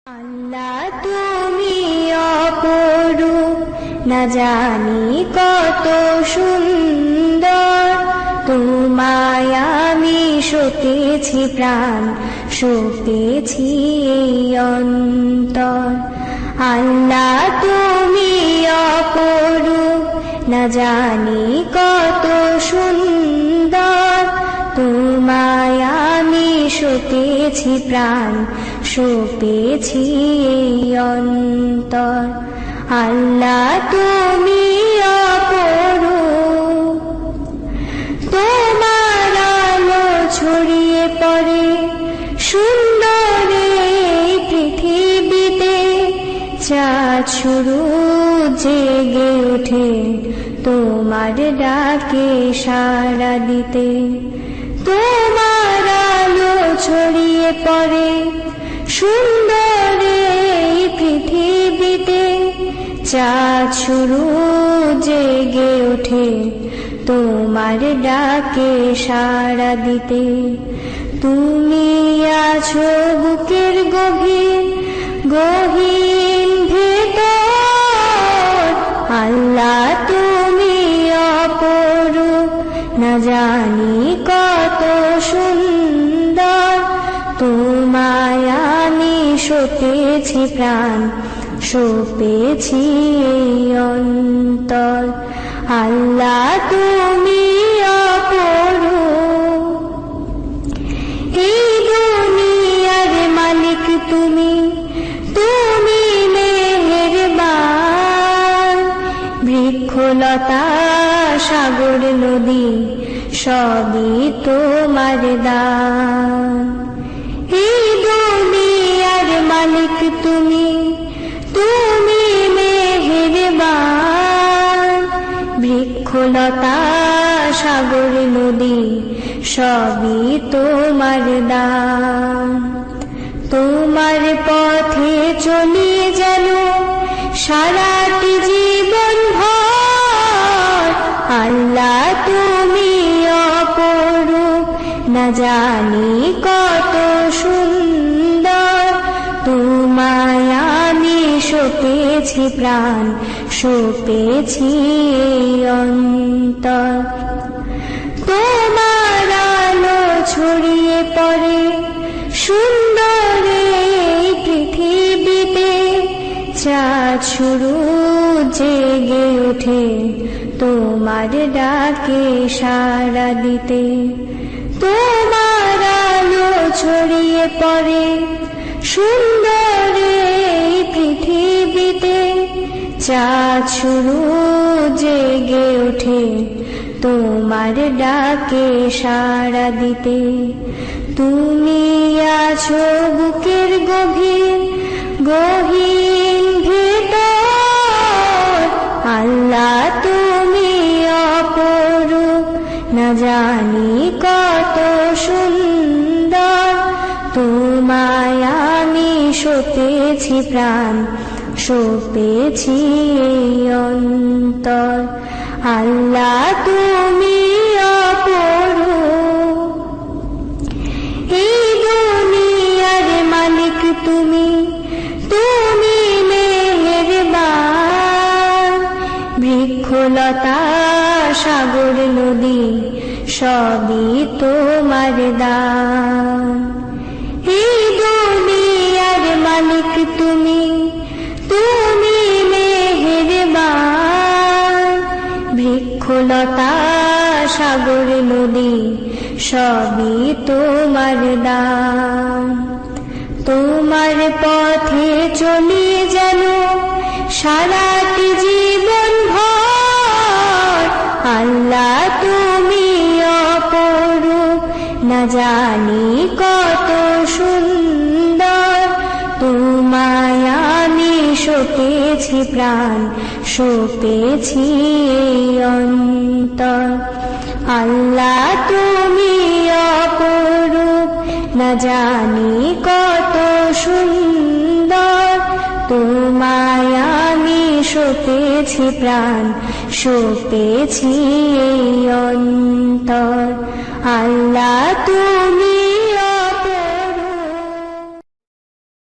আল্লাহ তুমি অপরূপ, না জানি কত সুন্দর। তোমায় আমি সপেছি প্রাণ, সপেছি এই অন্তর। আল্লাহ তুমি অপরূপ, না জানি কত সুন্দর। তোমায় আমি সপেছি প্রাণ, সপেছি এই অন্তর। আল্লাহ তুমি অপরূপ, তোমার আলো ছড়িয়ে পড়ে সুন্দর এই পৃথিবীতে। চাঁদ শুরু জেগে ওঠে তোমার ডাকে সাড়া দিতে। তোমার আলো ছড়িয়ে পড়ে সুন্দর এই পৃথিবীতে। চাঁদ শুরু জেগে ওঠে তোমার ডাকে সাড়া দিতে। তুমি আছো বুকের গভীর গহীন ভেতর। আল্লাহ তুমি অপরূপ, না জানি কত সুন্দর। তোমায় আমি সপেছি প্রাণ, সপেছি এই অন্তর। আল্লাহ তুমি অপরূপ, এই দুনিয়ার মালিক তুমি, তুমি মেহেরবান। বৃক্ষলতা সাগর নদী সবই তোমার দান। এই দুনিয়ার মালিক তুমি, তুমি মেহেরবান। বৃক্ষলতা সাগর নদী সবই তোমার দান। তোমার পথে চলি যেন সারাটি জীবন ভর। আল্লাহ তুমি অপরূপ, না জানি কত সুন্দর। তোমায় আমি সপেছি প্রাণ, সপেছি এই অন্তর। তোমার আলো ছড়িয়ে পড়ে সুন্দর এই পৃথিবীতে। চাঁদ শুরু জেগে ওঠে তোমার ডাকে সাড়া দিতে। তোমার আলো ছড়িয়ে পড়ে সুন্দর এই পৃথিবীতে। চাঁদ শুরু জেগে ওঠে তোমার ডাকে সাড়া দিতে। তুমি আছো বুকের গভীর গহীন ভেতর। আল্লাহ তুমি অপরূপ, না জানি কত সুন্দর। তোমায় আমি সপেছি প্রাণ, সপেছি এই অন্তর। আল্লাহ তুমি অপরূপ, এই দুনিয়ার মালিক তুমি, তুমি মেহেরবান। বৃক্ষলতা সাগর নদী সবই তোমার দান। এই দুনিয়ার মালিক তুমি, তুমি মেহেরবান। বৃক্ষলতা সাগর নদী সবই তোমার দান। তোমার পথে চলি যেন সারাটি জীবন ভর। আল্লাহ তুমি অপরূপ, না জানি কত সুন্দর। তোমায় আমি সপেছি প্রাণ, সপেছি এই অন্তর। আল্লাহ তুমি অপরূপ, না জানি কত সুন্দর। তোমায় আমি সপেছি প্রাণ, সপেছি এই অন্তর। আল্লাহ তুমি